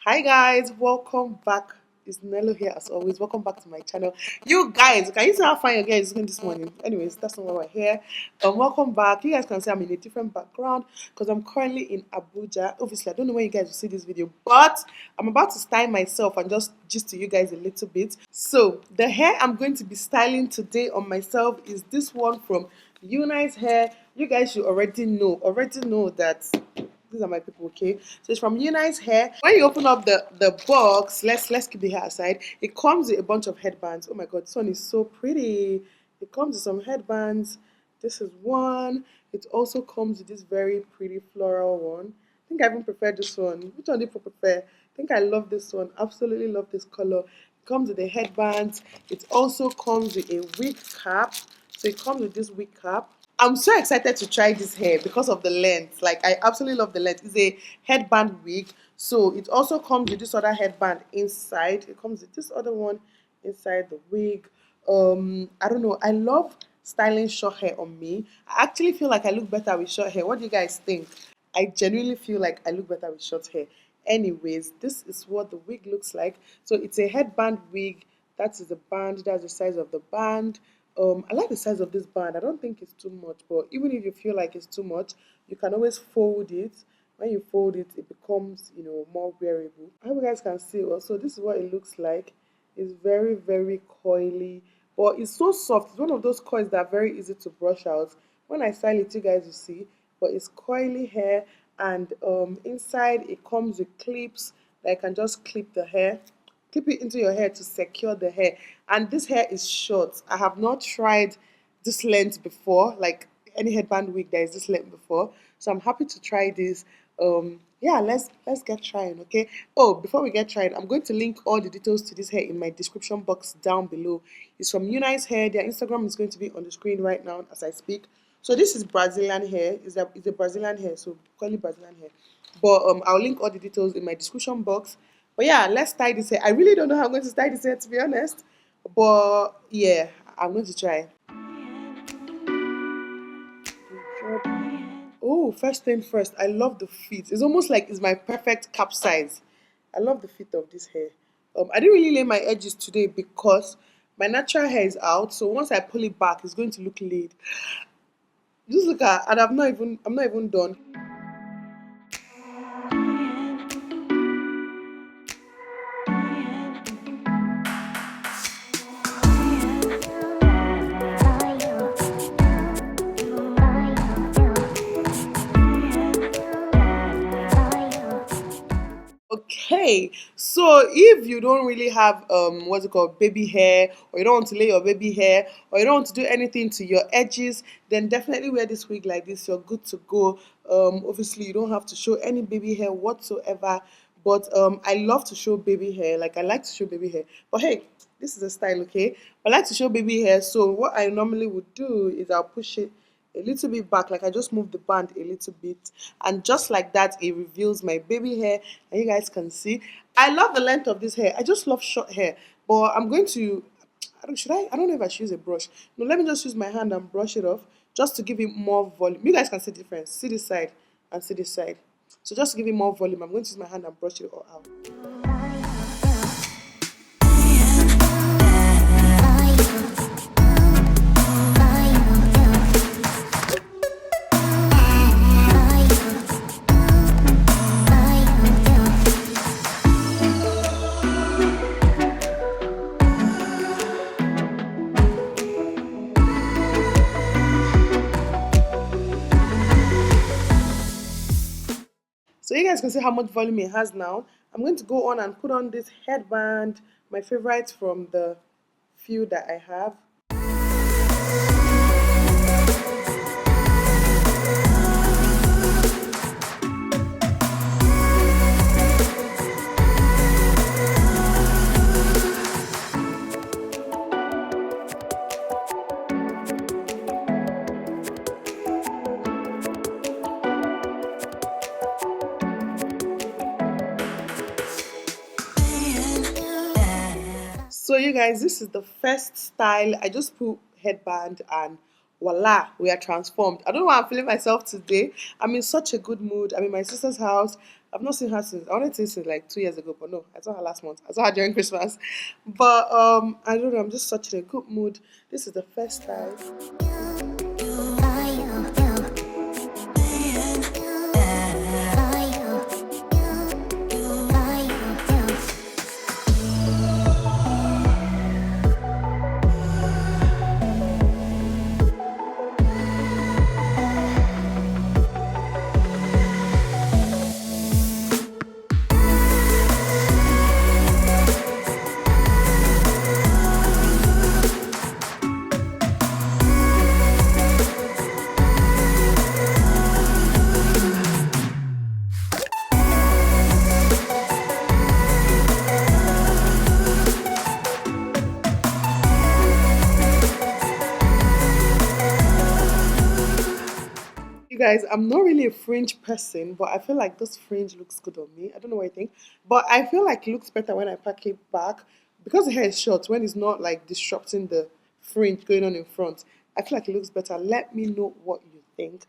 Hi guys, welcome back. It's Nelo here as always. Welcome back to my channel. You guys, can you see how fine your girl is looking this morning? Anyways, that's not why we're here. Welcome back. You guys can see I'm in a different background because I'm currently in Abuja. Obviously, I don't know when you guys will see this video, but I'm about to style myself and just gist to you guys a little bit. So the hair I'm going to be styling today on myself is this one from UNice Hair. You guys should already know that these are my people, okay? So it's from UNice Hair. When you open up the box, let's keep the hair aside. It comes with a bunch of headbands. Oh my god, this one is so pretty. It comes with some headbands. This is one. It also comes with this very pretty floral one. I think I even prefer this one. Which one do you prefer? I think I love this one. Absolutely love this color. It comes with a headband. It also comes with a wig cap. So it comes with this wig cap. I'm so excited to try this hair because of the length. Like I absolutely love the length. It's a headband wig. So it also comes with this other headband inside. It comes with this other one inside the wig. I don't know. I love styling short hair on me. I actually feel like I look better with short hair. What do you guys think? I genuinely feel like I look better with short hair. Anyways, this is what the wig looks like. So it's a headband wig. That is the band. That's the size of the band. I like the size of this band. I don't think it's too much, but even if you feel like it's too much, you can always fold it. When you fold it, it becomes, more wearable. I hope you guys can see also. This is what it looks like. It's very, very coily, but it's so soft. It's one of those coils that are very easy to brush out. When I style it, you guys will see. But it's coily hair, and inside it comes with clips that I can just clip the hair, clip it into your hair to secure the hair. And this hair is short. I have not tried this length before, like any headband wig that is this length before. So I'm happy to try this. Yeah, let's get trying, okay? Oh, before we get trying, I'm going to link all the details to this hair in my description box down below. It's from UNice Hair. Their Instagram is going to be on the screen right now as I speak. So this is Brazilian hair. It's a Brazilian hair, so call it Brazilian hair. But I'll link all the details in my description box. But yeah, let's tie this hair. I really don't know how I'm going to tie this hair, to be honest. But yeah, I'm going to try. Oh, first thing first, I love the fit. It's almost like it's my perfect cap size. I love the fit of this hair. I didn't really lay my edges today because my natural hair is out. So once I pull it back, it's going to look laid. Just look at, and I'm not even done. Okay, so if you don't really have what's it called, baby hair, or you don't want to lay your baby hair, or you don't want to do anything to your edges, then definitely wear this wig like this. You're good to go. Obviously you don't have to show any baby hair whatsoever, but I love to show baby hair. Like I like to show baby hair. But hey, this is a style, okay? I like to show baby hair. So what I normally would do is I'll push it a little bit back, like I just moved the band a little bit, and just like that it reveals my baby hair, and you guys can see I love the length of this hair. I just love short hair, but I'm going to, I don't know if I should use a brush. No, let me just use my hand and brush it off just to give it more volume. You guys can see the difference. See this side and see this side. So just to give it more volume, I'm going to use my hand and brush it all out. So you guys can see how much volume it has now. I'm going to go on and put on this headband, my favorite from the few that I have. So you guys, this is the first style. I just put headband and voila, we are transformed. I don't know why I'm feeling myself today. I'm in such a good mood. I'm in my sister's house. I've not seen her since. I wanted to see since like 2 years ago, but no, I saw her last month. I saw her during Christmas. But I don't know. I'm just such in a good mood. This is the first time. You guys, I'm not really a fringe person, but I feel like this fringe looks good on me. I don't know what you think, but I feel like it looks better when I pack it back because the hair is short. When it's not like disrupting the fringe going on in front, I feel like it looks better. Let me know what you think.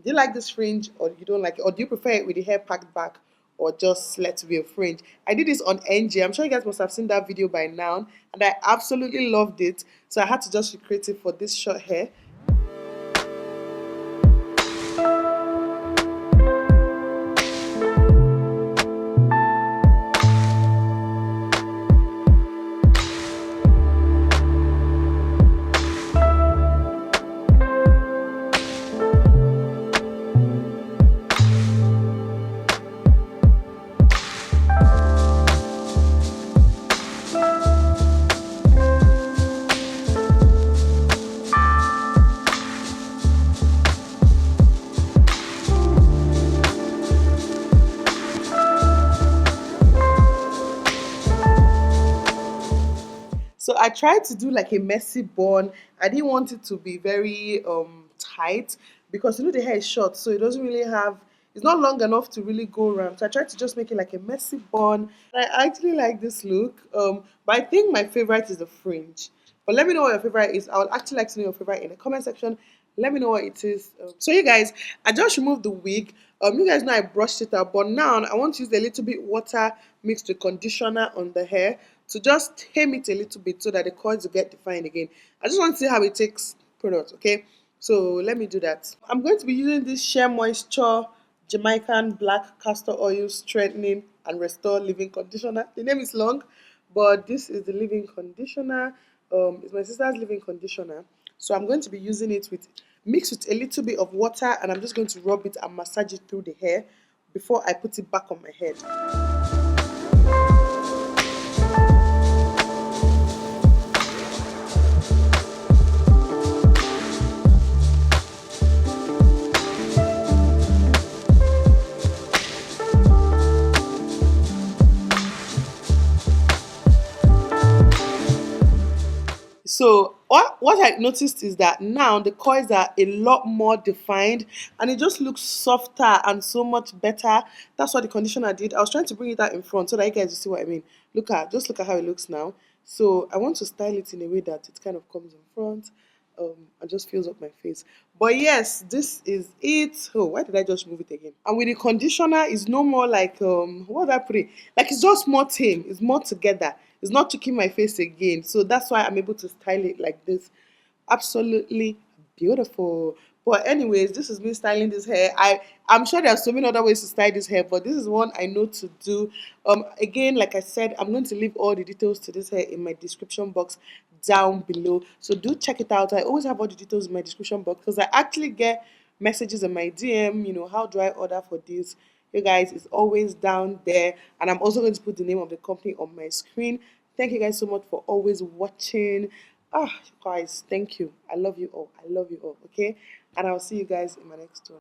Do you like this fringe or you don't like it, or do you prefer it with the hair packed back, or just let it be a fringe? I did this on NG. I'm sure you guys must have seen that video by now, and I absolutely loved it. So I had to just recreate it for this short hair. So I tried to do like a messy bun. I didn't want it to be very tight because you know the hair is short, so it doesn't really have. It's not long enough to really go around. So I tried to just make it like a messy bun. I actually like this look. But I think my favorite is the fringe. But let me know what your favorite is. I would actually like to know your favorite in the comment section. Let me know what it is. So you guys, I just removed the wig. You guys know I brushed it out, but now I want to use a little bit water mixed with conditioner on the hair to just tame it a little bit so that the curls will get defined again. I just want to see how it takes product, okay? So let me do that. I'm going to be using this Shea Moisture Jamaican Black Castor Oil Strengthening and Restore Leave-In Conditioner. The name is long, but this is the leave-in conditioner. It's my sister's leave-in conditioner. So I'm going to be using it with mixed with a little bit of water, and I'm just going to rub it and massage it through the hair before I put it back on my head. So what I noticed is that now the coils are a lot more defined and it just looks softer and so much better. That's what the conditioner did. I was trying to bring it out in front so that you guys will see what I mean. Just look at how it looks now. So I want to style it in a way that it kind of comes in front and just fills up my face. But yes, this is it. Oh, why did I just move it again? And with the conditioner, it's no more like what did I put it? Like it's just more tame. It's more together. It's not choking my face again. So that's why I'm able to style it like this. Absolutely beautiful. But anyways, this is me styling this hair. I'm sure there are so many other ways to style this hair, but this is one I know to do. Again, like I said, I'm going to leave all the details to this hair in my description box down below. So do check it out. I always have all the details in my description box because I actually get messages in my DM, how do I order for this? You guys, it's always down there. And I'm also going to put the name of the company on my screen. Thank you guys so much for always watching. Guys, thank you. I love you all. I love you all. Okay? And I'll see you guys in my next one.